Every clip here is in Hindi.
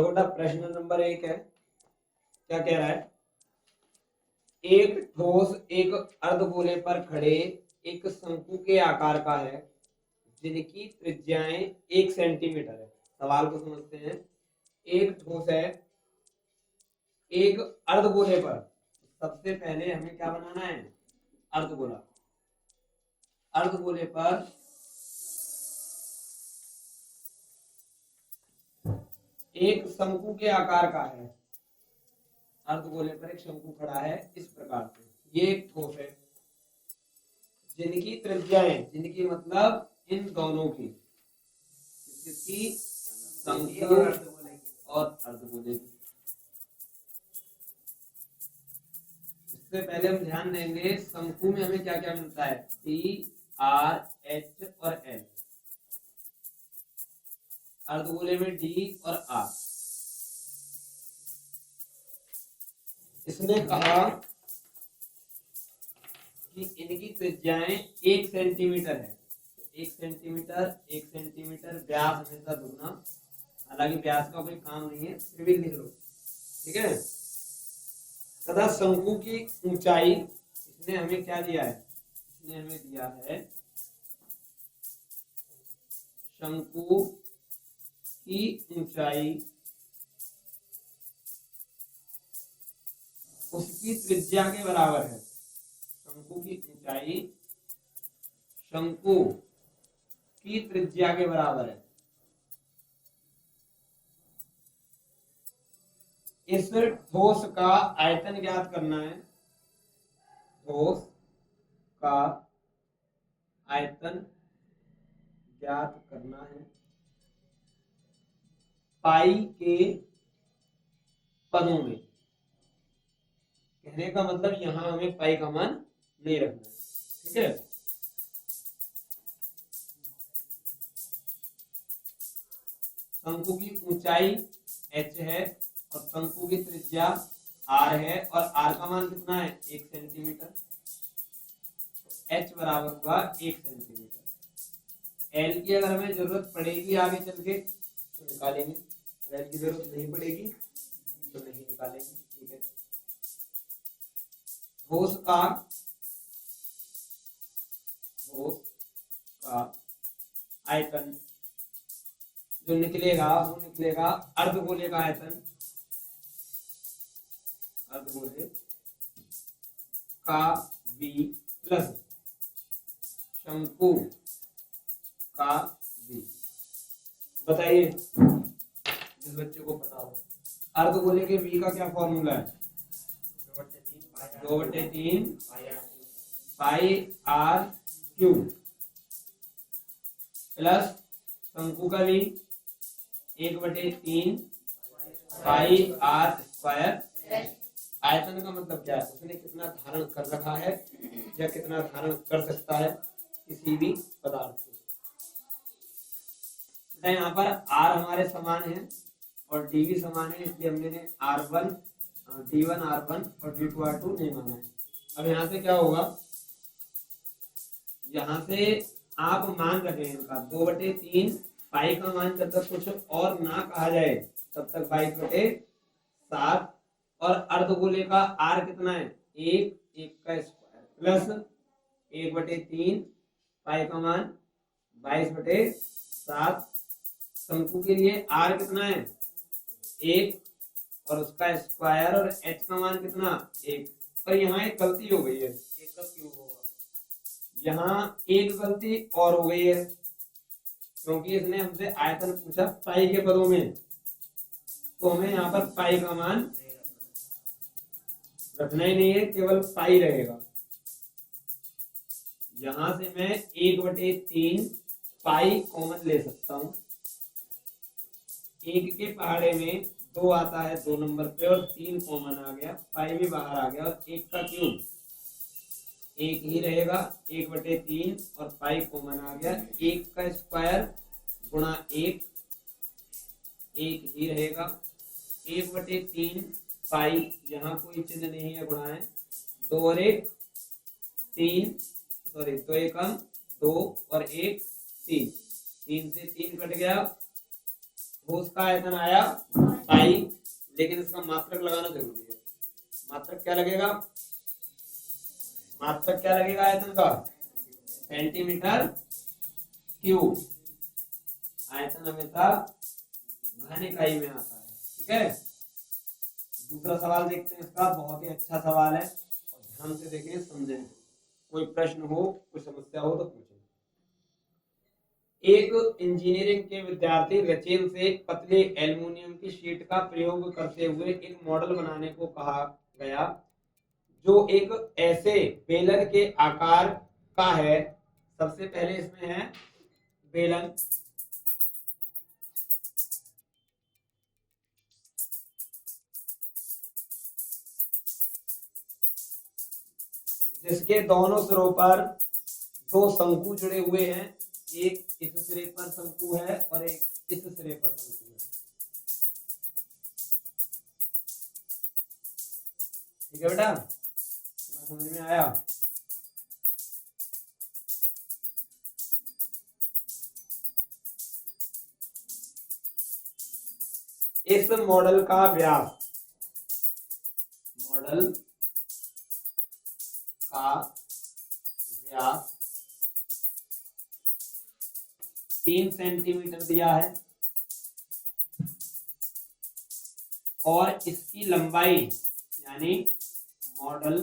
देखो बेटा प्रश्न नंबर 1 है, क्या कह रहा है? एक ठोस एक अर्धगोले पर खड़े एक शंकु के आकार का है जिनकी त्रिज्याएं 1 सेंटीमीटर है। सवाल को समझते हैं। एक ठोस है एक अर्धगोले पर, सबसे पहले हमें क्या बनाना है? अर्धगोला। अर्धगोले पर एक शंकु के आकार का है। अर्धगोले पर एक शंकु खड़ा है इस प्रकार से। ये एक ठोस है जिनकी त्रिज्याएं, जिनकी मतलब इन दोनों की, किसकी? शंकु और अर्धगोले की। उससे पहले हम ध्यान देंगे शंकु में हमें क्या क्या मिलता है? टी, आर, एच और एल। अर्धगोले में डी और आर। इसने कहा कि इनकी त्रिज्याएं 1 सेंटीमीटर है। 1 सेंटीमीटर व्यास हमेशा दुगना, हालांकि व्यास का कोई काम नहीं है, फिर भी लिख लो, ठीक है। तथा शंकु की ऊंचाई इसने हमें क्या दिया है? इसने हमें दिया है शंकु की ऊंचाई उसकी त्रिज्या के बराबर है। शंकु की ऊंचाई शंकु की त्रिज्या के बराबर है। इस ठोस का आयतन ज्ञात करना है। ठोस का आयतन ज्ञात करना है पाई के पदों में। कहने का मतलब यहां हमें पाई का मान नहीं रखना है, ठीक है। शंकु की ऊंचाई h है और शंकु की त्रिज्या r है और r का मान कितना है? 1 सेंटीमीटर। तो h बराबर हुआ 1 सेंटीमीटर। l की अगर हमें जरूरत पड़ेगी आगे चल के तो निकालेंगे, l की जरूरत नहीं पड़ेगी तो नहीं निकालेंगे, ठीक है। ठोस का आयतन जो निकलेगा वो निकलेगा अर्धगोले का आयतन, अर्धगोले का v प्लस शंकु का v। बताइए जिस बच्चे को पता हो अर्धगोले के v का क्या फॉर्मूला है? 2/3 पाई आर क्यूब प्लस शंकु का भी 1/3 पाई आर स्क्वायर। आयतन का मतलब क्या है? उसने कितना धारण कर रखा है या कितना धारण कर सकता है किसी भी पदार्थ को। यहाँ पर आर हमारे समान है और डी भी समान है, इसलिए हमने R1 D1 R1 और D2 R2 नहीं माना है। अब यहाँ से क्या होगा? यहाँ से आप मान रखें इनका 2/3 पाई का मान जब तक कुछ और ना कहा जाए तब तक 22/7 और अर्धगोले का आर कितना है? 1 का स्क्वायर प्लस 1/3 पाई का मान 22/7। शंकु के लिए आर कितना है? 1 और उसका स्क्वायर और h का मान कितना? 1। पर यहाँ एक गलती हो गई है, 1 का क्यूब होगा। यहाँ एक गलती और हो गई है क्योंकि इसने हमसे आयतन पूछा पाई के पदों में, तो हमें यहाँ पर पाई का मान रखना ही नहीं है, केवल पाई रहेगा। यहां से मैं 1/3 पाई कॉमन ले सकता हूं। 1 के पहाड़े में 2 आता है 2 नंबर पे और 3 कॉमन आ गया, पाई भी बाहर आ गया और 1 का क्यूब 1 ही रहेगा। 1/3 और पाई कॉमन आ गया। 1 का स्क्वायर गुणा 1 ही रहेगा। 1/3 पाई, यहाँ कोई चिन्ह नहीं है, गुणा है। 2 और 1 3, सॉरी 2 एकम 2 और 1 3, 3 से 3 कट गया। ठोस का आयतन आया पाई। पाई, लेकिन इसका मात्रक लगाना जरूरी है। मात्रक क्या लगेगा? मात्रक क्या लगेगा आयतन का? Centimetre cube. आयतन हमेशा घन इकाई में आता है। ठीक है, दूसरा सवाल देखते हैं इसका, बहुत ही अच्छा सवाल है और ध्यान से देखें, समझें। कोई प्रश्न हो, कोई समस्या हो तो पूछें। एक इंजीनियरिंग के विद्यार्थी रचेल से पतले एल्युमिनियम की शीट का प्रयोग करते हुए एक मॉडल बनाने को कहा गया जो एक ऐसे बेलन के आकार का है। सबसे पहले इसमें है बेलन, जिसके दोनों सिरों पर दो शंकु जुड़े हुए हैं। एक इस सिरे पर शंकु है और एक इस सिरे पर शंकु है। ठीक है बेटा, समझ में आया? इस मॉडल का व्यास, मॉडल का व्यास 3 सेंटीमीटर दिया है और इसकी लंबाई, यानी मॉडल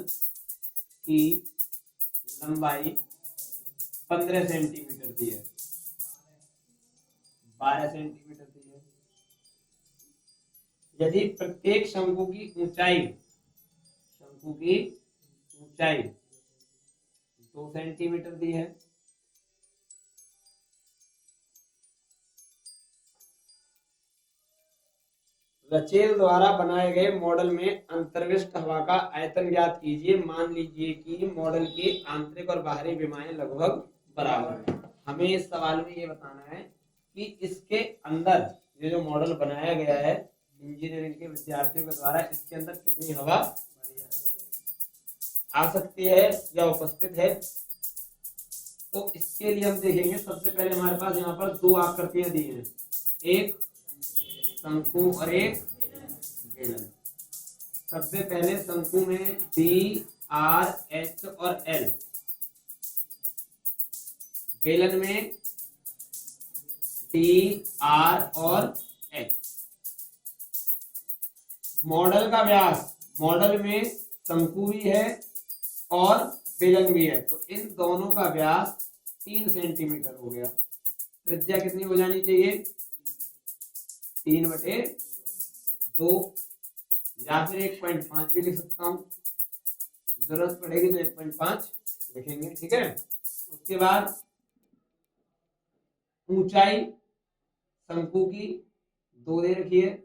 की लंबाई 15 सेंटीमीटर दी है, 12 सेंटीमीटर दी है। यदि प्रत्येक शंकु की ऊंचाई 2 सेंटीमीटर दी है, रचेल द्वारा बनाए गए मॉडल में अंतर्विष्ट हवा का आयतन ज्ञात कीजिए। मान लीजिए कि मॉडल की आंतरिक और बाहरी विमाएं लगभग बराबर हैं। हमें इस सवाल में ये बताना है कि इसके अंदर ये जो मॉडल बनाया गया है इंजीनियरिंग के विद्यार्थियों के द्वारा, इसके अंदर कितनी हवा आ सकती है या उपस्थित है। तो इसके लिए हम देखेंगे, सबसे पहले हमारे पास यहाँ पर दो आकृतियां दी हैं, एक शंकु और एक बेलन। सबसे पहले शंकु में डी, आर, एच और एल, बेलन में डी, आर और एच। मॉडल का व्यास, मॉडल में शंकु भी है और बेलन भी है, तो इन दोनों का व्यास 3 सेंटीमीटर हो गया। त्रिज्या कितनी हो जानी चाहिए? 3/2, या फिर 1.5 भी लिख सकता हूं, जरूरत पड़ेगी तो 1.5 लिखेंगे। ठीक है, उसके बाद ऊंचाई शंकु की 2 दे रखी है,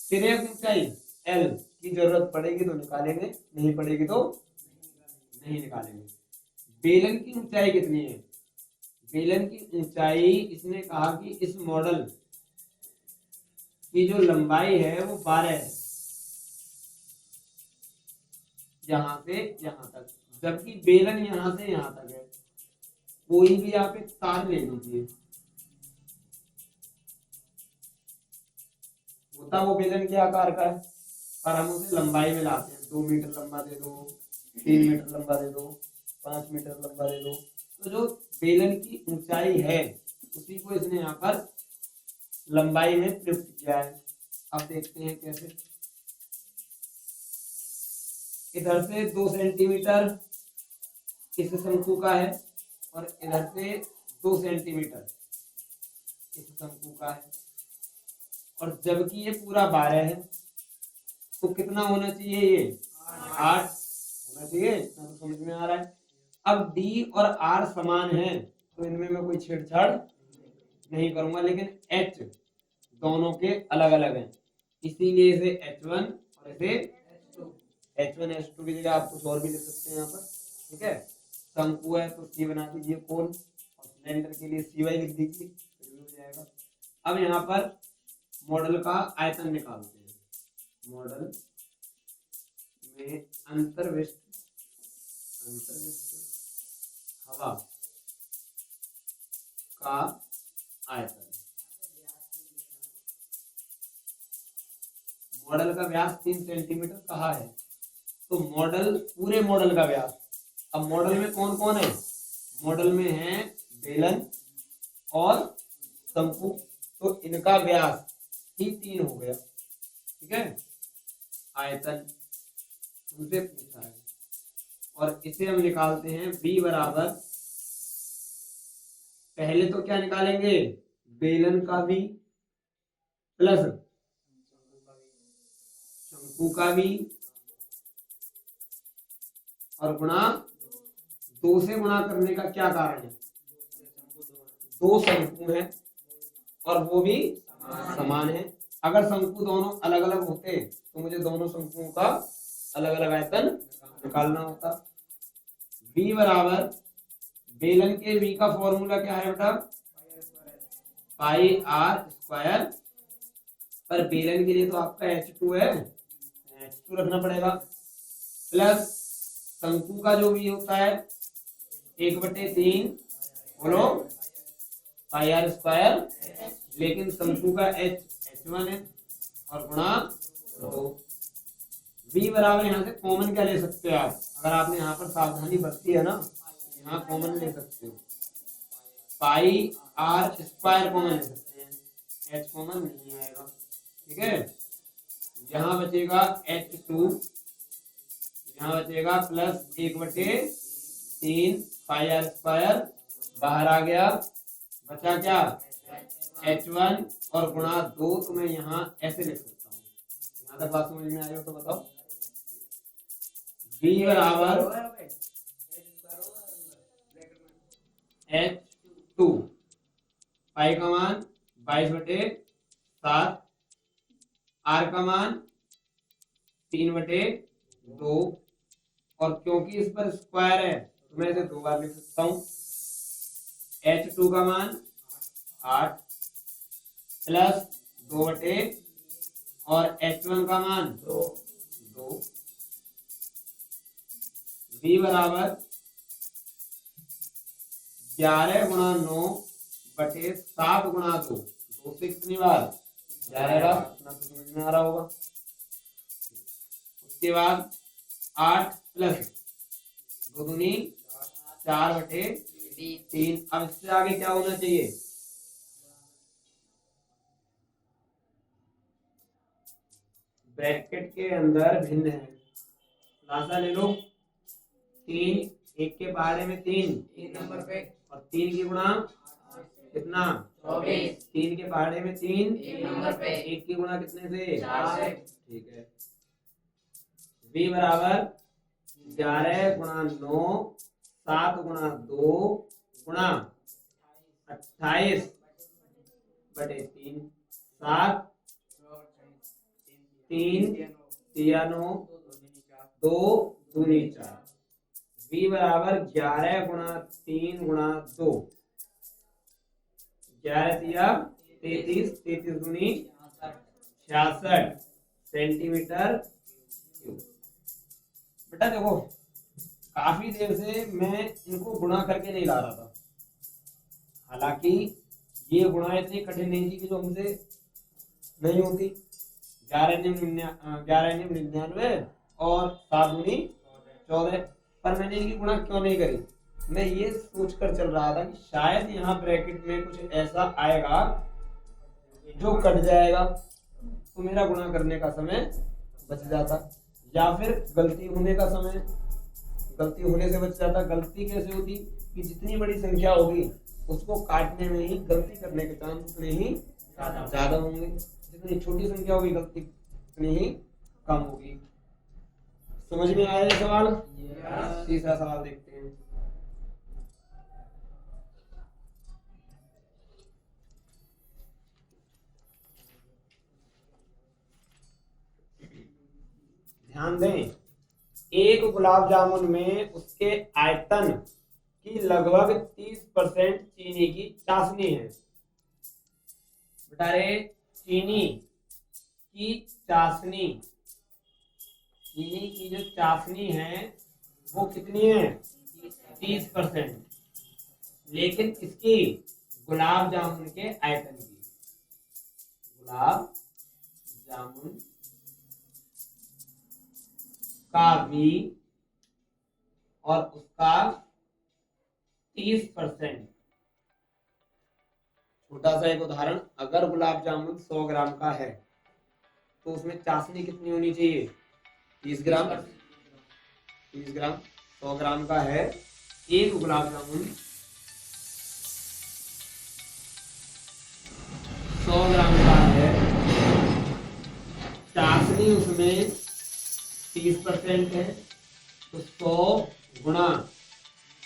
सिरे की ऊंचाई L की जरूरत पड़ेगी तो निकालेंगे, नहीं पड़ेगी तो नहीं निकालेंगे। बेलन की ऊंचाई कितनी है? बेलन की ऊंचाई, इसने कहा कि इस मॉडल की जो लंबाई है वो 12 है, यहां से यहां तक, जबकि बेलन यहां से यहां तक है। कोई भी आप एक तार ले लीजिए, होता वो बेलन के आकार का है, पर हम उसे लंबाई में लाते हैं। 2 मीटर लंबा दे दो, 3 मीटर लंबा दे दो, 5 मीटर लंबा दे दो, तो जो बेलन की ऊंचाई है उसी को इसने यहाँ पर लंबाई में प्रयुक्त किया है। अब देखते हैं कैसे। इधर से 2 सेंटीमीटर इस शंकु का है और इधर से 2 सेंटीमीटर इस शंकु का है, और जबकि ये पूरा 12 है तो कितना होना चाहिए? ये 8 होना चाहिए। इतना तो समझ में आ रहा है। अब डी और आर समान है तो इनमें मैं कोई छेड़छाड़ नहीं करूंगा, लेकिन एच दोनों के अलग अलग हैं, इसीलिए इसे H1 और इसे H1 H2 की जगह आप कुछ और भी लिख सकते हैं यहाँ पर। ठीक है, शंकु है तो सी बना दीजिए कोण, और सिलेंडर के लिए CY लिख दीजिए, फिर भी हो जाएगा। अब यहाँ पर मॉडल का आयतन निकालते हैं। मॉडल में अंतर्विष्ट हवा का आयतन, मॉडल का व्यास 3 सेंटीमीटर कहा है, तो मॉडल पूरे मॉडल का व्यास। अब मॉडल में कौन कौन है? मॉडल में है बेलन और शंकु, तो इनका व्यास ही 3 हो गया। ठीक है, आयतन हमसे पूछा है और इसे हम निकालते हैं b बराबर, पहले तो क्या निकालेंगे? बेलन का v प्लस शंकु का v और गुणा 2 से गुणा करने का क्या कारण है? 2 शंकु हैं और वो भी समान है। अगर शंकु दोनों अलग अलग होते तो मुझे दोनों शंकुओं का अलग अलग आयतन निकालना होता। v बराबर, बेलन के v का फॉर्मूला क्या है बेटा? पाई आर स्क्वायर, पर बेलन के लिए तो आपका H2 है, H2 रखना पड़ेगा, प्लस शंकु का जो भी होता है 1/3 बोलो पाई आर स्क्वायर, लेकिन शंकु का H1 है और गुणा 2। v बराबर यहाँ से कॉमन क्या ले सकते हो आप? अगर आपने यहाँ पर सावधानी बरती है ना, यहाँ कॉमन ले सकते हो, पाई आर स्क्वायर कॉमन ले सकते हैं, h कॉमन नहीं आएगा। ठीक है, यहाँ बचेगा H2, यहाँ बचेगा प्लस 1/3 पाई आर स्क्वायर, बाहर आ गया, बचा क्या? H1 और गुणा 2, तो मैं यहाँ ऐसे लिख सकता हूँ। यहाँ तक बात समझ में आ रही हो तो बताओ। v बराबर H2, पाई का मान 22/7, आर का मान 3/2, और क्योंकि इस पर स्क्वायर है तो मैं इसे 2 बार लिख सकता हूँ। H2 का मान 8 प्लस 2 और H1 का मान 2। v बराबर 11 गुणा 9/7 गुणा 2, 2 से कितनी बार? 11 बार, इतना तो समझ में आ रहा होगा। उसके बाद 8 प्लस 2 दूनी 4/3। अब इससे आगे क्या होना चाहिए? ब्रैकेट के अंदर भिन्न है, खुलासा ले लो। 3 एक के पहाड़े में 3 नंबर पे, और 3 की गुणा कितना? 24। 3 के पहाड़े में 3 नंबर पे, 1 की गुणा कितने से? 4 से। ठीक है, v बराबर 11 गुणा 9, 7 गुणा 2 गुणा 28/3, 7 3 3 9 2 दूनी 4। v बराबर 11 गुणा 3 गुणा 2, 11 33, 33 दूनी 66 सेंटीमीटर क्यूब। बेटा देखो, काफी देर से मैं इनको गुणा करके नहीं ला रहा था, हालांकि ये गुणा इतनी कठिन नहीं थी कि जो हमसे नहीं होती। 11×99 और 7×14, पर मैंने इनकी गुणा क्यों नहीं करी? मैं ये सोचकर चल रहा था कि शायद यहाँ ब्रैकेट में कुछ ऐसा आएगा जो कट जाएगा, तो मेरा गुणा करने का समय बच जाता, या फिर गलती होने का समय, गलती होने से बच जाता। गलती कैसे होती कि जितनी बड़ी संख्या होगी उसको काटने में ही, गलती करने के चांस उतने ही ज्यादा होंगे, जितनी छोटी संख्या होगी गलती उतनी ही कम होगी। समझ में आया ये सवाल? तीसरा सवाल देखते हैं। ध्यान दें, एक गुलाब जामुन में उसके आयतन की लगभग 30% चीनी की चाशनी है। बता रहे, चीनी की चाशनी, चीनी की जो चाशनी है वो कितनी है? 30%, लेकिन इसकी गुलाब जामुन के आयतन की, गुलाब जामुन का v और उसका 30%। छोटा सा एक उदाहरण, अगर गुलाब जामुन 100 ग्राम का है तो उसमें चाशनी कितनी होनी चाहिए? 30 ग्राम। 30 ग्राम 100 ग्राम का है, एक गुलाब जामुन 100 ग्राम का है, चाशनी उसमें 30% है, तो 100 गुणा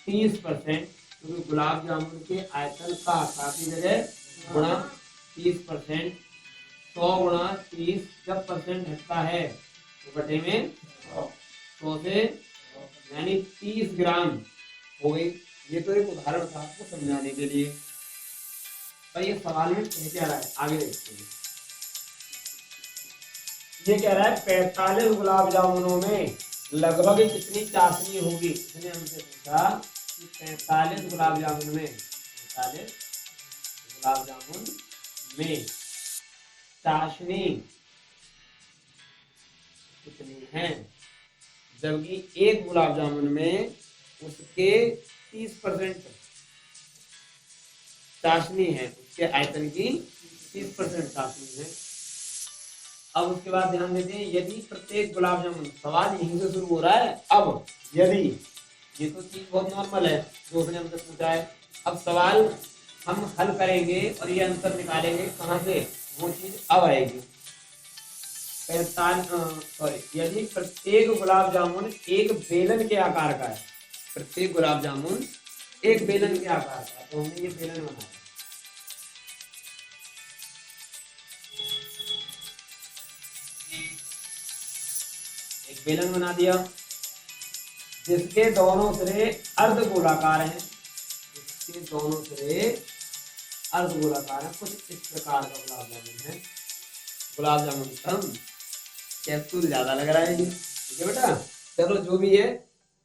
30%, क्योंकि गुलाब जामुन के आयतन का काफी जगह गुणा 30%, 100 गुणा 30 जब परसेंट हटता है तो बटे में 100 से, यानी 30 ग्राम हो गई। ये तो एक उदाहरण था आपको समझाने के लिए, पर ये सवाल में कह क्या रहा है आगे देखते हैं। ये कह रहा है 45 गुलाब जामुनों में लगभग कितनी चाशनी होगी। इसने हमसे पूछा कि 45 गुलाब जामुन में, 45 गुलाब जामुन में चाशनी कितनी है, जबकि एक गुलाब जामुन में उसके 30% चाशनी है, उसके आयतन की 30% चाशनी है। अब उसके बाद ध्यान देते हैं, यदि प्रत्येक गुलाब जामुन, सवाल यहीं से शुरू हो रहा है। अब यदि, ये तो चीज बहुत नॉर्मल है जो उसने हमसे पूछा है, अब सवाल हम हल करेंगे और ये आंसर निकालेंगे कहाँ से, वो चीज अब आएगी। 45, यदि प्रत्येक गुलाब जामुन एक बेलन के आकार का है, प्रत्येक गुलाब जामुन एक बेलन के आकार का, तो हमने ये बेलन बनाया, एक बेलन बना दिया जिसके दोनों सिरे अर्धगोलाकार हैं, जिसके दोनों सिरे अर्धगोलाकार हैं। कुछ इस प्रकार का गुलाब जामुन है। गुलाब जामुन कम, कैप्सूल ज्यादा लग रहा है ये, ठीक है बेटा। चलो जो भी है,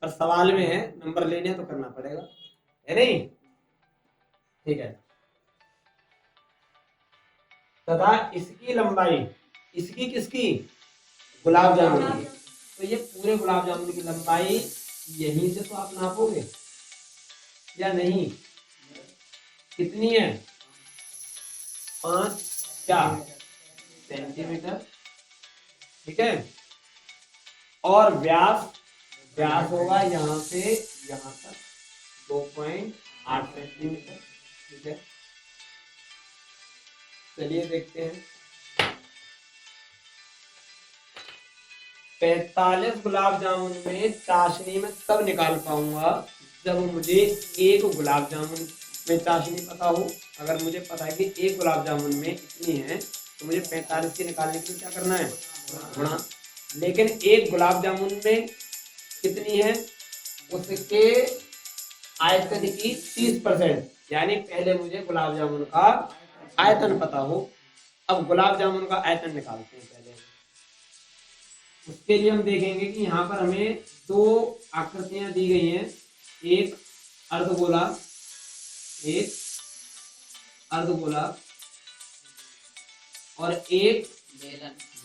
पर सवाल में है, नंबर लेने हैं तो करना पड़ेगा, है नहीं? ठीक है। तथा इसकी लंबाई, इसकी किसकी? गुलाब जामुन की। तो ये पूरे गुलाब जामुन की लंबाई यहीं से तो आप नापोगे या नहीं? कितनी है? 5 सेंटीमीटर, ठीक है। और व्यास, व्यास होगा यहाँ से यहाँ तक 2.8 सेंटीमीटर, ठीक है। चलिए देखते हैं। 45 गुलाब जामुन में चाशनी में तब निकाल पाऊंगा जब मुझे एक गुलाब जामुन में चाशनी पता हो। अगर मुझे पता है कि एक गुलाब जामुन में इतनी है तो मुझे 45 की निकालने के लिए क्या करना है? गुणा। लेकिन एक गुलाब जामुन में कितनी है? उसके आयतन की 30%, यानी पहले मुझे गुलाब जामुन का आयतन पता हो। अब गुलाब जामुन का आयतन निकालते हैं पहले। उसके लिए हम देखेंगे कि यहाँ पर हमें दो आकृतियां दी गई हैं, एक अर्धगोला, एक अर्धगोला और एक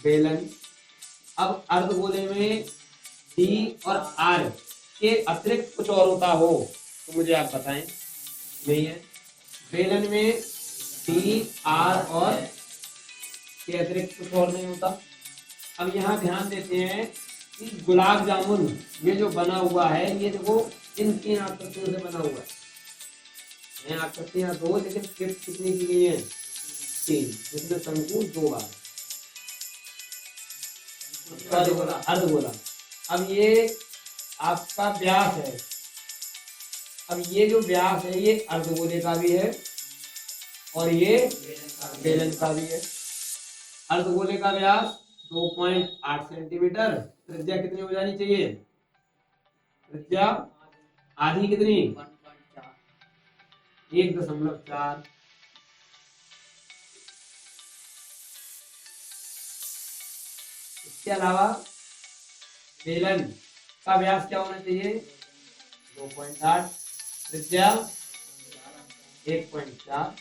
बेलन। अब अर्धगोले में डी और आर के अतिरिक्त कुछ और होता हो तो मुझे आप बताएं। नहीं है। बेलन में डी आर और के अतिरिक्त कुछ और नहीं होता। अब यहाँ ध्यान देते हैं कि गुलाब जामुन ये जो बना हुआ है, ये देखो इन 3 आकृतियों से बना हुआ है। आकृतियां 2, लेकिन स्क्रिप्ट कितनी की गई है? 3, जिसमें शंकु 2 बार। अर्धगोला। अब ये आपका व्यास है। अब ये जो व्यास है ये अर्धगोले का भी है और ये बेलन का भी है। अर्धगोले का व्यास 2.8 सेंटीमीटर, त्रिज्या कितनी हो जानी चाहिए? त्रिज्या आधी कितनी? 1.4। इसके अलावा बेलन का व्यास क्या होना चाहिए? 2.8, त्रिज्या 1.4।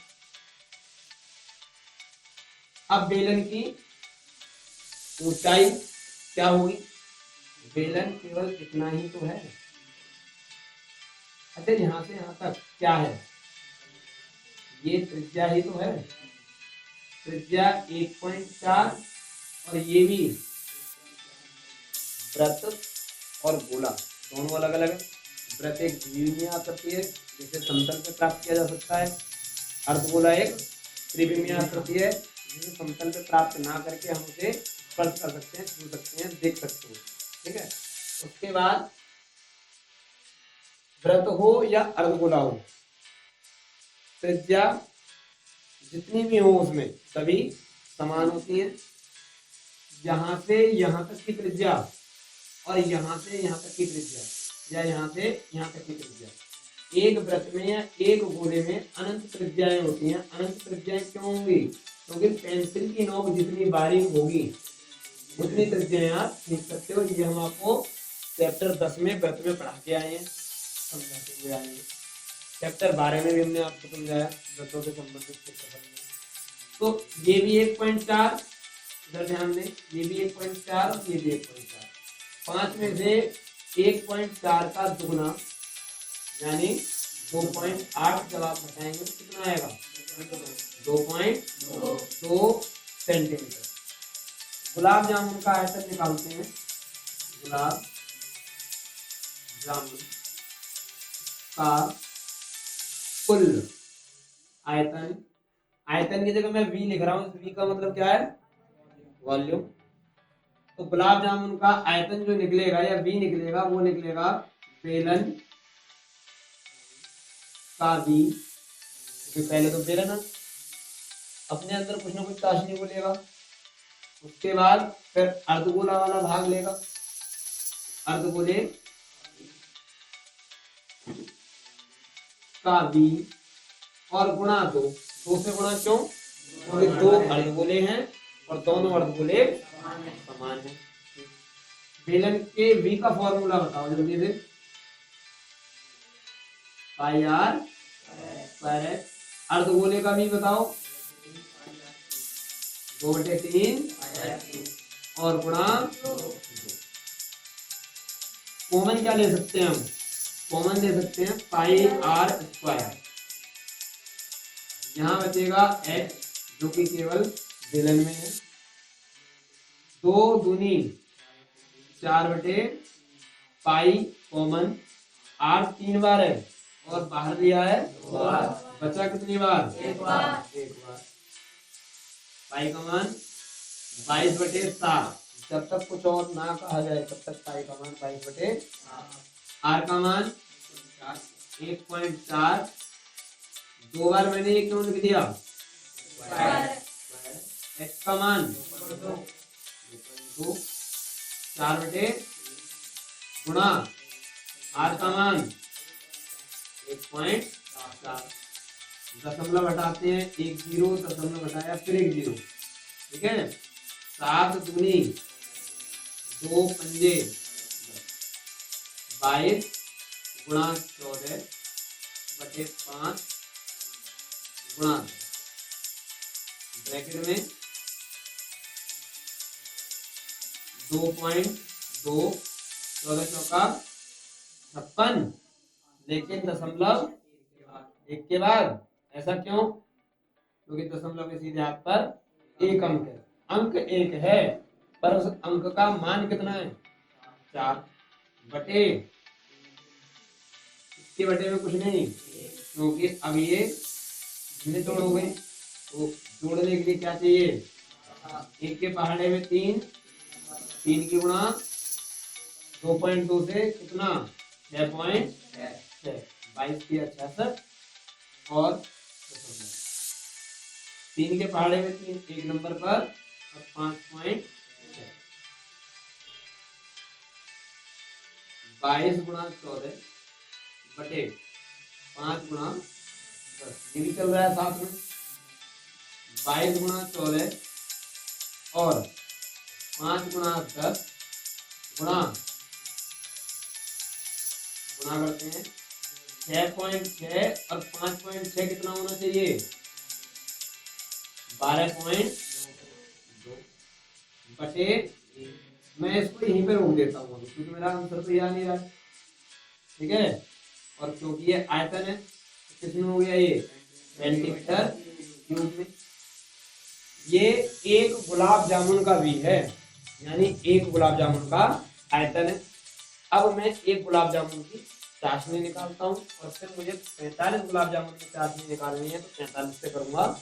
अब बेलन की ऊंचाई क्या होगी? बेलन केवल इतना ही तो है। अच्छा, यहाँ से यहाँ तक क्या है, ये त्रिज्या ही तो है, त्रिज्या 1.4 और ये भी वृत्त और गोला दोनों अलग अलग है। वृत्त एक द्विविमीय आकृति है जिसे समतल पे प्राप्त किया जा सकता है, अर्धगोला एक त्रिविमीय आकृति है जिसे समतल पे प्राप्त ना करके हम उसे स्पर्श कर सकते हैं, छू सकते हैं, देख सकते हैं। ठीक है, उसके बाद वृत्त हो या अर्धगोला हो, त्रिज्या जितनी भी हो उसमें सभी समान होती है। यहाँ से यहाँ तक की त्रिज्या और यहाँ से यहाँ तक की त्रिज्या या यहाँ से यहाँ तक की त्रिज्या, एक वृत्त में या एक गोले में अनंत त्रिज्याएं होती हैं। अनंत त्रिज्याएं क्यों होंगी? क्योंकि पेंसिल की नोक जितनी बारीक होगी उतनी त्रिज्याएं आप खींच सकते हो। ये हम आपको चैप्टर 10 में वृत्त में पढ़ा के आए हैं, समझाते हुए आए हैं। चैप्टर 12 में भी हमने आपको समझाया वृत्तों से संबंधित क्षेत्रफल में। तो ये भी 1.4, इधर ध्यान दें, ये भी 1.4 और ये भी 1.4, 5 में से 1.4 का दुगना यानी 2.8 जब आप बताएंगे तो कितना आएगा? 2.2 सेंटीमीटर। गुलाब जामुन का आयतन निकालते हैं। गुलाब जामुन का कुल आयतन, आयतन की जगह मैं V लिख रहा हूँ, V का मतलब क्या है? वॉल्यूम। तो गुलाब जामुन का आयतन जो निकलेगा या V निकलेगा वो निकलेगा बेलन का V, क्योंकि पहले तो बेलन है, अपने अंदर कुछ ना कुछ चाशनी को लेगा। उसके बाद फिर अर्धगोला वाला भाग लेगा, अर्धगोले का V और गुणा 2 से गुणा क्यों? क्योंकि 2 अर्धगोले हैं और दोनों अर्धगोले समान हैं। बेलन के V का फॉर्मूला बताओ जल्दी से। पाई आर स्क्वायर है। अर्धगोले का भी बताओ, 2/3 और गुणा 2। कॉमन क्या ले सकते हैं हम? कॉमन ले सकते हैं पाई आर स्क्वायर। यहाँ बचेगा h जो कि केवल बेलन में है। 2 दूनी 4/पाई कॉमन, r 3 बार है और बाहर लिया है 2 बार, बचा कितनी बार? 1 बार। पाई का मान 22/7, जब तक कुछ और ना कहा जाए तब तक पाई का मान 22/7। आर का मान 1.4, 2 बार मैंने ये क्यों लिख दिया? एक्स का मान 2, 4 गुणा आर का मान 1.4। दशमलव हटाते हैं, 1 0, दशमलव हटाया फिर 1 0। ठीक है, 7 दूनी 2 पंजे 22 गुणा 14/5 गुणा ब्रैकेट में 2.2, 14 चौका 56, लेकिन दशमलव 1 के बाद। ऐसा क्यों? क्योंकि दशमलव के सीधे हाथ पर 1 अंक है, अंक 1 है पर उस अंक का मान कितना है? 4 बटे, इसके बटे में कुछ नहीं, क्योंकि अब ये इसमें जोड़ हो गए। तो जोड़ने के लिए क्या चाहिए? 1 के पहाड़े में 3, 3 की गुणा 2.2 से कितना? 6.6, 22 की 66 और 3 के पहाड़े में 3 1 नंबर पर और 5.6, 22 गुणा 14 बटे 5 गुणा 10, ये भी चल रहा है साथ में। 22 गुणा 14 और 5 गुणा 10 गुणा करते हैं 6.6 और 5.6 कितना होना चाहिए? 12.2 बटे मैं इसको यहीं पे रोक देता हूँ अभी, क्योंकि मेरा आंसर तो यहाँ नहीं रहा है, ठीक है। और क्योंकि ये आयतन है, किसमें हो गया ये, सेंटीमीटर क्यूब में। ये एक गुलाब जामुन का भी है, यानी एक गुलाब जामुन का आयतन है। अब मैं एक गुलाब जामुन की चाशनी निकालता हूँ, और फिर मुझे 45 गुलाब जामुन की चाशनी निकालनी है, तो 45 से करूंगा।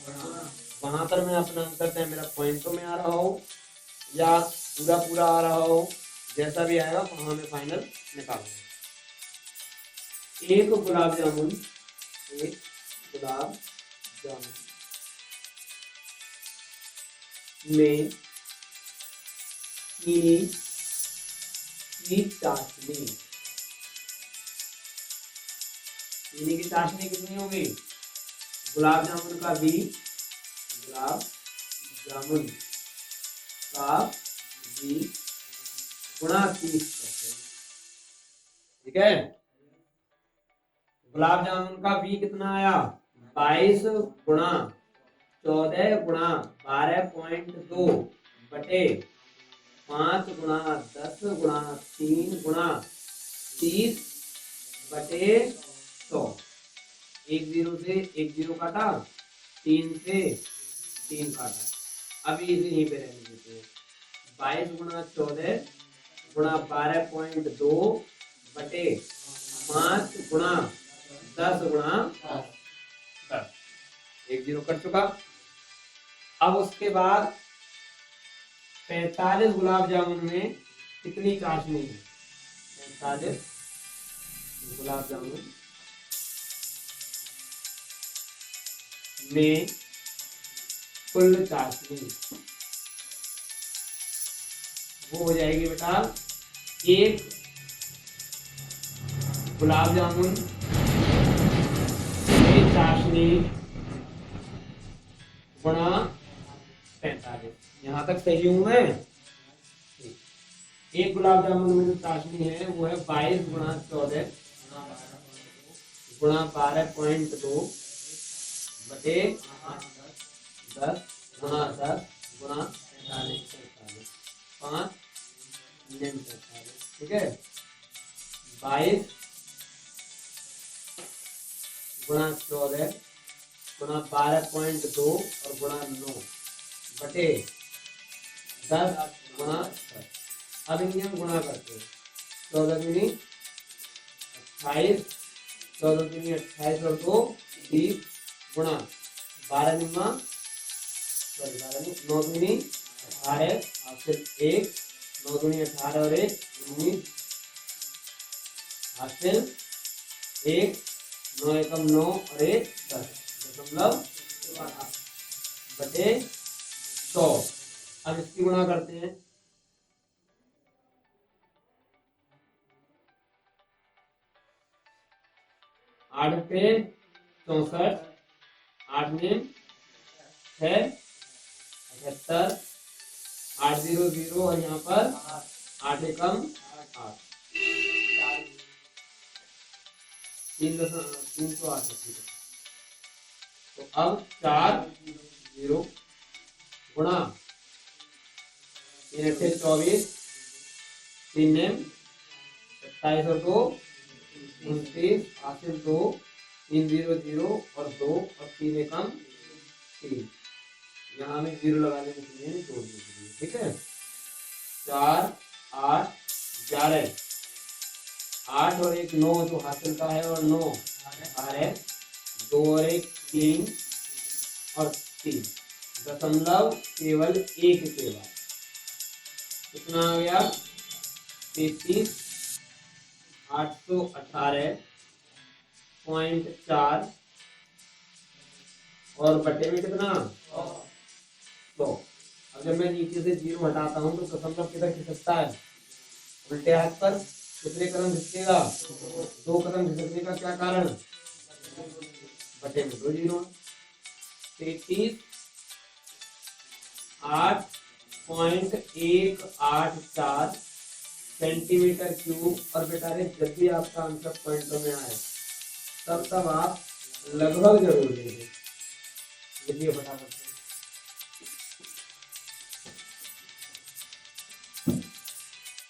वहां पर मैं अपना आंसर चाहे मेरा पॉइंटों में आ रहा हो या पूरा पूरा आ रहा हो, जैसा भी आएगा वहां में फाइनल निकालूंगा। एक गुलाब जामुन, एक गुलाब जामुन में चीनी की चाशनी, चीनी की चाशनी कितनी होगी, गुलाब जामुन का भी, गुलाब जामुन का भी गुणा 30 करते हैं, ठीक है। गुलाब जामुन का भी कितना आया, 22 गुणा 14 गुणा 12.2 बटे 5 गुणा 10 गुणा 3 गुणा 30 बटे 100। एक जीरो से एक जीरो काटा, 3 से 3 काटा, अभी इसे यहीं पे रहने देते हैं। 22 गुणा 14 गुणा 12.2 बटे 5 गुणा 10 गुणा 10, एक जीरो कट चुका। अब उसके बाद 45 गुलाब जामुन में कितनी चाशनी है, 45 गुलाब जामुन में कुल चाशनी वो हो जाएगी बेटा, एक गुलाब जामुन में चाशनी गुणा 45। यहाँ तक सही हूं मैं। एक गुलाब जामुन में जो चाशनी है वो है 22 गुणा 14 गुणा 12.2 बटे 10 गुणा 10 गुणा 45, 5 ठीक है। 22 गुणा 14 गुणा 12.2 और गुणा 9 बटे 10 गुणा 10। अब इनकी हम गुणा करते हैं, 14 दूनी 28, 14 दूनी 28 और 2 30 गुणा 12 निम्मा 9 दूनी 18 और फिर 1 9 दूनी 18 और 1 19 हासिल 1 9 एकम 9 और 1 10 बटे 100। अब इसकी गुणा करते हैं, 8 पे 64, 8 में 6 78, 8 0 0 और यहाँ पर 8 एकम 8 308। तो अब 4 0 गुणा 3 8 24 3 27 और 2 29 हासिल 2 3 0 0 और 2 और 3 एकम 3। यहाँ में 0 लगाने के लिए जोड़ दीजिए, ठीक है। 4 8 11 8 और 1 9 जो हासिल का है और 9 18 2 और 1 3 और 3 दशमलव केवल 1 के बाद कितना आ गया 33 818.4 और बटे में कितना 100। अब जब मैं नीचे से 0 हटाता हूं तो दशमलव किधर खिसकता है, उल्टे हाथ पर कितने कदम खिसकेगा, 2 कदम खिसकने का क्या कारण, बटे में 2 जीरो। 33 8.184 centimetre cube. और बेटा जब भी आपका आंसर पॉइंटों में आए तब आप लगभग जरूर लिखिए, फटाफट।